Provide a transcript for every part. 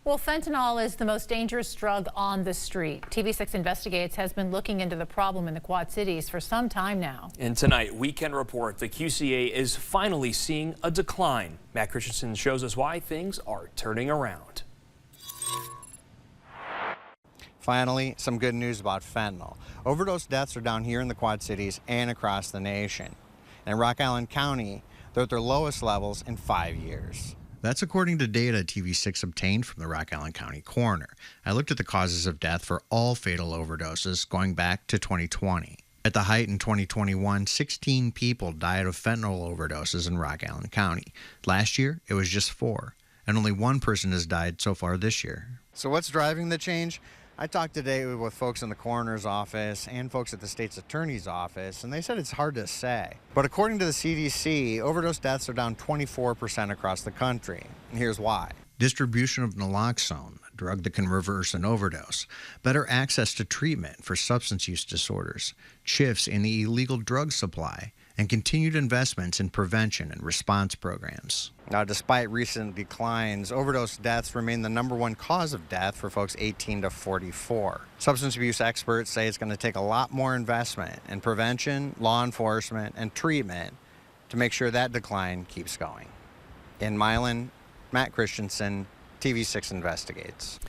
Well, fentanyl is the most dangerous drug on the street. TV6 Investigates has been looking into the problem in the Quad Cities for some time now. And tonight, we can report the QCA is finally seeing a decline. Matt Christensen shows us why things are turning around. Finally, some good news about fentanyl. Overdose deaths are down here in the Quad Cities and across the nation. In Rock Island County, they're at their lowest levels in 5 years. That's according to data TV6 obtained from the Rock Island County coroner. I looked at the causes of death for all fatal overdoses going back to 2020. At the height in 2021, 16 people died of fentanyl overdoses in Rock Island County. Last year, it was just 4, and only 1 person has died so far this year. So what's driving the change? I talked today with folks in the coroner's office and folks at the state's attorney's office, and they said it's hard to say. But according to the CDC, overdose deaths are down 24% across the country. And here's why. Distribution of naloxone, a drug that can reverse an overdose, better access to treatment for substance use disorders, shifts in the illegal drug supply, and continued investments in prevention and response programs. Now, despite recent declines, overdose deaths remain the #1 cause of death for folks 18 to 44. Substance abuse experts say it's going to take a lot more investment in prevention, law enforcement, and treatment to make sure that decline keeps going. In Milan, Matt Christensen, TV6 Investigates.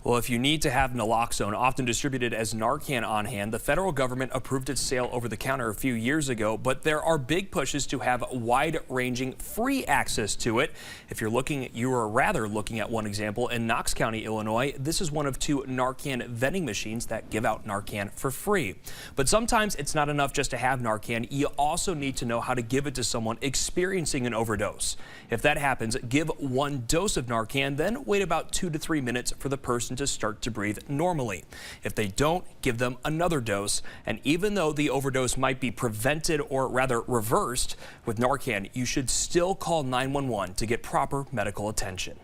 Well, if you need to have naloxone, often distributed as Narcan on hand, the federal government approved its sale over the counter a few years ago, but there are big pushes to have wide-ranging free access to it. If you are rather looking at one example in Knox County, Illinois, this is one of 2 Narcan vending machines that give out Narcan for free. But sometimes it's not enough just to have Narcan. You also need to know how to give it to someone experiencing an overdose. If that happens, give 1 dose of Narcan, then wait about 2 to 3 minutes for the person to start to breathe normally. If they don't, give them another dose. And even though the overdose might be prevented or rather reversed with Narcan, you should still call 911 to get proper medical attention.